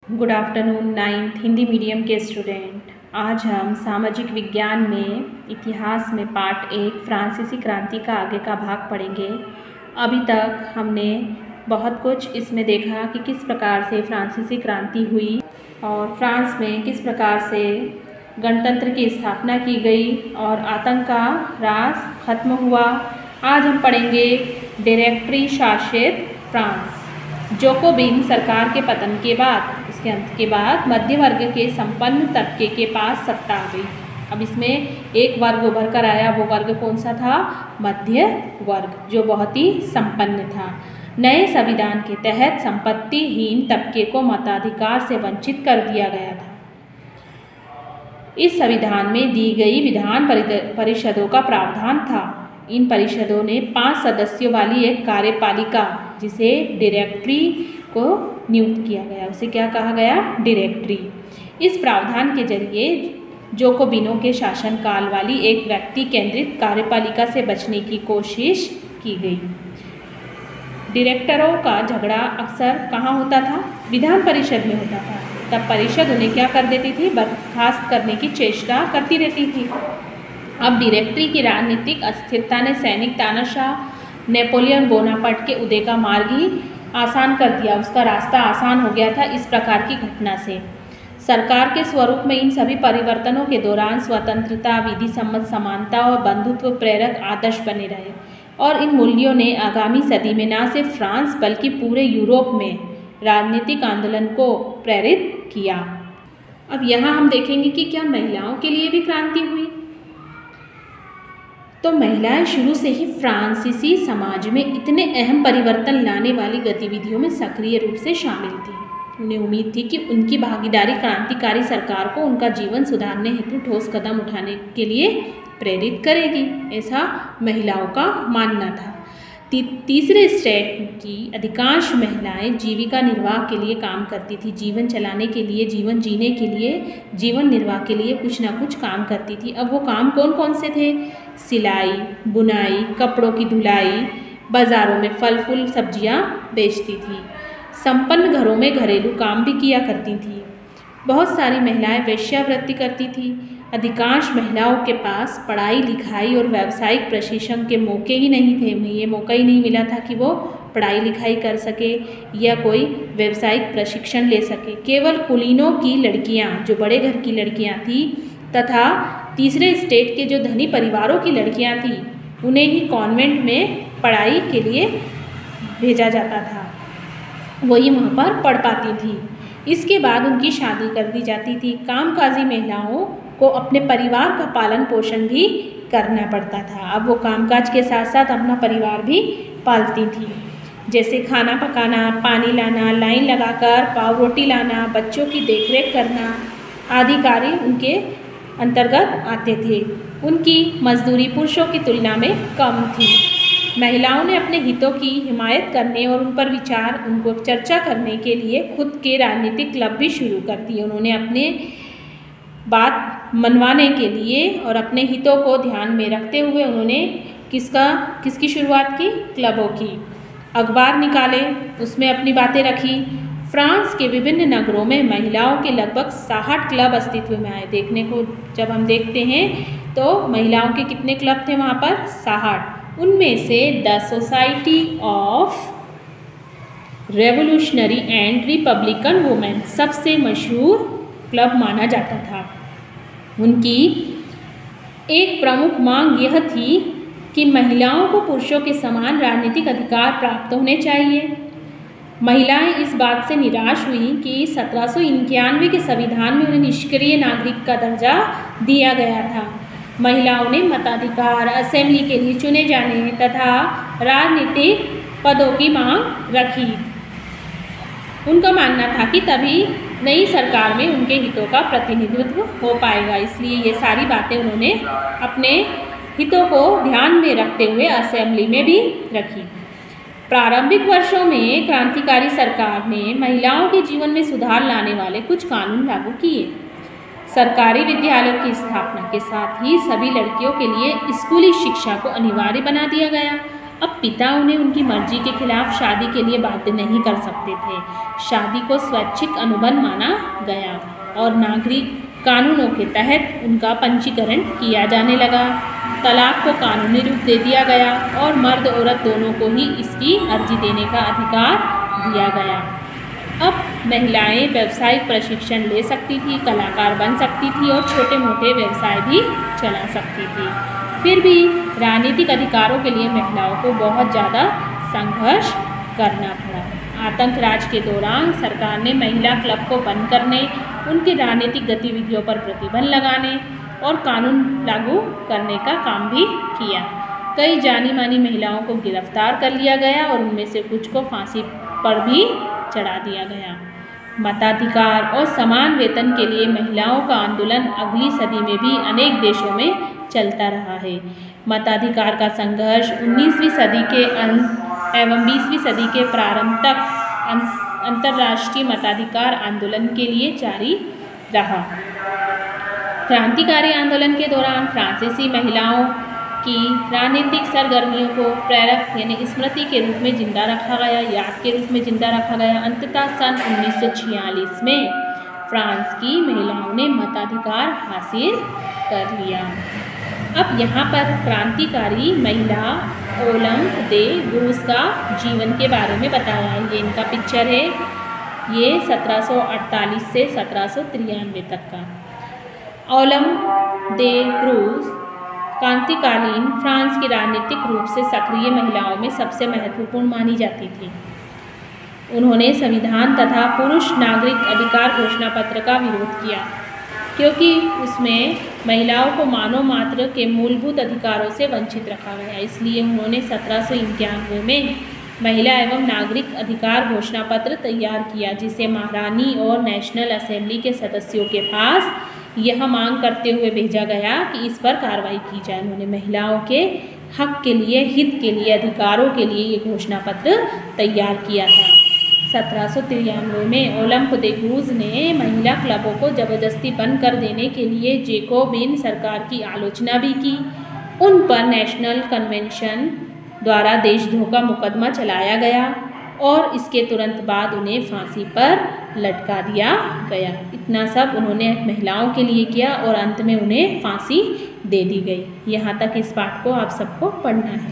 Good afternoon ninth Hindi medium के student. आज हम सामाजिक विज्ञान में इतिहास में पार्ट 1 फ्रांसीसी क्रांति का आगे का भाग पढ़ेंगे। अभी तक हमने बहुत कुछ इसमें देखा कि किस प्रकार से फ्रांसीसी क्रांति हुई और फ्रांस में किस प्रकार से गणतंत्र की स्थापना की गई और आतंक का राज खत्म हुआ। आज हम पढ़ेंगे डायरेक्टरी शासित फ्रांस। जोकोबिन सरकार के पतन के बाद उसके अंत के बाद मध्य वर्ग के संपन्न तबके के पास सत्ता आ गई। अब इसमें एक वर्ग उभर कर आया, वो वर्ग कौन सा था? मध्य वर्ग, जो बहुत ही संपन्न था। नए संविधान के तहत संपत्तिहीन तबके को मताधिकार से वंचित कर दिया गया था। इस संविधान में दी गई विधान परिषदों का प्रावधान था। इन परिषदों ने 5 सदस्यों वाली एक कार्यपालिका, जिसे डायरेक्टरी को नियुक्त किया गया। उसे क्या कहा गया? डायरेक्टरी। इस प्रावधान के जरिए जोकोबिनों के शासनकाल वाली एक व्यक्ति केंद्रित कार्यपालिका से बचने की कोशिश की गई। डायरेक्टरों का झगड़ा अक्सर कहाँ होता था? विधान परिषद में होता था। तब परिषद उन्हें क्या कर देती थी? बर्खास्त करने की चेष्टा करती रहती थी। अब डायरेक्टरी की राजनीतिक अस्थिरता ने सैनिक तानाशाह नेपोलियन बोनापार्ट के उदय का मार्ग ही आसान कर दिया। उसका रास्ता आसान हो गया था इस प्रकार की घटना से। सरकार के स्वरूप में इन सभी परिवर्तनों के दौरान स्वतंत्रता, विधि सम्मत समानता और बंधुत्व प्रेरक आदर्श बने रहे और इन मूल्यों ने आगामी सदी में न सिर्फ फ्रांस बल्कि पूरे यूरोप में राजनीतिक आंदोलन को प्रेरित किया। अब यहाँ हम देखेंगे कि क्या महिलाओं के लिए भी क्रांति हुई? तो महिलाएं शुरू से ही फ्रांसीसी समाज में इतने अहम परिवर्तन लाने वाली गतिविधियों में सक्रिय रूप से शामिल थी। उन्हें उम्मीद थी कि उनकी भागीदारी क्रांतिकारी सरकार को उनका जीवन सुधारने हेतु ठोस कदम उठाने के लिए प्रेरित करेगी, ऐसा महिलाओं का मानना था। तीसरे स्टेप की अधिकांश महिलाएं जीविका निर्वाह के लिए काम करती थी। जीवन चलाने के लिए, जीवन जीने के लिए, जीवन निर्वाह के लिए कुछ ना कुछ काम करती थी। अब वो काम कौन कौन से थे? सिलाई, बुनाई, कपड़ों की धुलाई, बाज़ारों में फल फूल सब्जियां बेचती थी। संपन्न घरों में घरेलू काम भी किया करती थी। बहुत सारी महिलाएं वेश्यावृत्ति करती थी। अधिकांश महिलाओं के पास पढ़ाई लिखाई और व्यावसायिक प्रशिक्षण के मौके ही नहीं थे। उन्हें ये मौका ही नहीं मिला था कि वो पढ़ाई लिखाई कर सके या कोई व्यावसायिक प्रशिक्षण ले सके। केवल कुलीनों की लड़कियां, जो बड़े घर की लड़कियां थीं, तथा तीसरे स्टेट के जो धनी परिवारों की लड़कियां थीं, उन्हें ही कॉन्वेंट में पढ़ाई के लिए भेजा जाता था। वही वहाँ पर पढ़ पाती थी। इसके बाद उनकी शादी कर दी जाती थी। कामकाजी महिलाओं को अपने परिवार का पालन पोषण भी करना पड़ता था। अब वो कामकाज के साथ साथ अपना परिवार भी पालती थी, जैसे खाना पकाना, पानी लाना, लाइन लगाकर पाव रोटी लाना, बच्चों की देखरेख करना आदि कार्य उनके अंतर्गत आते थे। उनकी मजदूरी पुरुषों की तुलना में कम थी। महिलाओं ने अपने हितों की हिमायत करने और उन पर विचार, उनको चर्चा करने के लिए खुद के राजनीतिक क्लब भी शुरू कर दिए। उन्होंने अपने बात मनवाने के लिए और अपने हितों को ध्यान में रखते हुए उन्होंने किसकी शुरुआत की? क्लबों की। अखबार निकाले, उसमें अपनी बातें रखी। फ्रांस के विभिन्न नगरों में महिलाओं के लगभग 60 क्लब अस्तित्व में आए। देखने को जब हम देखते हैं तो महिलाओं के कितने क्लब थे वहाँ पर? 60। उनमें से the society of revolutionary and Republican women सबसे मशहूर क्लब माना जाता था। उनकी एक प्रमुख मांग यह थी कि महिलाओं को पुरुषों के समान राजनीतिक अधिकार प्राप्त होने चाहिए। महिलाएं इस बात से निराश हुई कि 1791 के संविधान में उन्हें निष्क्रिय नागरिक का दर्जा दिया गया था। महिलाओं ने मताधिकार, असेंबली के लिए चुने जाने तथा राजनीतिक पदों की मांग रखी। उनका मानना था कि तभी नई सरकार में उनके हितों का प्रतिनिधित्व हो पाएगा। इसलिए ये सारी बातें उन्होंने अपने हितों को ध्यान में रखते हुए असेंबली में भी रखी। प्रारंभिक वर्षों में क्रांतिकारी सरकार ने महिलाओं के जीवन में सुधार लाने वाले कुछ कानून लागू किए। सरकारी विद्यालयों की स्थापना के साथ ही सभी लड़कियों के लिए स्कूली शिक्षा को अनिवार्य बना दिया गया। अब पिता उन्हें उनकी मर्जी के खिलाफ शादी के लिए बाध्य नहीं कर सकते थे। शादी को स्वैच्छिक अनुबंध माना गया और नागरिक कानूनों के तहत उनका पंजीकरण किया जाने लगा। तलाक को कानूनी रूप दे दिया गया और मर्द औरत दोनों को ही इसकी अर्जी देने का अधिकार दिया गया। अब महिलाएं व्यावसायिक प्रशिक्षण ले सकती थी, कलाकार बन सकती थी और छोटे मोटे व्यवसाय भी चला सकती थी। फिर भी राजनीतिक अधिकारों के लिए महिलाओं को बहुत ज़्यादा संघर्ष करना पड़ा। आतंक राज के दौरान सरकार ने महिला क्लब को बंद करने, उनकी राजनीतिक गतिविधियों पर प्रतिबंध लगाने और कानून लागू करने का काम भी किया। कई जानी मानी महिलाओं को गिरफ्तार कर लिया गया और उनमें से कुछ को फांसी पर भी चढ़ा दिया गया। मताधिकार और समान वेतन के लिए महिलाओं का आंदोलन अगली सदी में भी अनेक देशों में चलता रहा है। मताधिकार का संघर्ष 19वीं सदी के अंत एवं 20वीं सदी के प्रारंभ तक अंतर्राष्ट्रीय मताधिकार आंदोलन के लिए जारी रहा। क्रांतिकारी आंदोलन के दौरान फ्रांसीसी महिलाओं की राजनीतिक सरगर्मियों को प्रेरक यानी स्मृति के रूप में जिंदा रखा गया, याद के रूप में जिंदा रखा गया। अंततः सन 1946 में फ्रांस की महिलाओं ने मताधिकार हासिल कर लिया। अब यहाँ पर क्रांतिकारी महिला ओलंप दे गूज का जीवन के बारे में बताया है। ये इनका पिक्चर है, ये 1748 से 1793 तक का। ओलंप दे गूज क्रांतिकालीन फ्रांस की राजनीतिक रूप से सक्रिय महिलाओं में सबसे महत्वपूर्ण मानी जाती थी। उन्होंने संविधान तथा पुरुष नागरिक अधिकार घोषणा पत्र का विरोध किया क्योंकि उसमें महिलाओं को मानव मात्र के मूलभूत अधिकारों से वंचित रखा गया। इसलिए उन्होंने 1791 में महिला एवं नागरिक अधिकार घोषणा पत्र तैयार किया, जिसे महारानी और नेशनल असेंबली के सदस्यों के पास यह मांग करते हुए भेजा गया कि इस पर कार्रवाई की जाए। उन्होंने महिलाओं के हक के लिए, हित के लिए, अधिकारों के लिए ये घोषणा पत्र तैयार किया था। 1793 में ओलंप दे गूज ने महिला क्लबों को जबरदस्ती बंद कर देने के लिए जैकोबिन सरकार की आलोचना भी की। उन पर नेशनल कन्वेंशन द्वारा देशद्रोह का मुकदमा चलाया गया और इसके तुरंत बाद उन्हें फांसी पर लटका दिया गया। इतना सब उन्होंने महिलाओं के लिए किया और अंत में उन्हें फांसी दे दी गई। यहाँ तक इस पाठ को आप सबको पढ़ना है।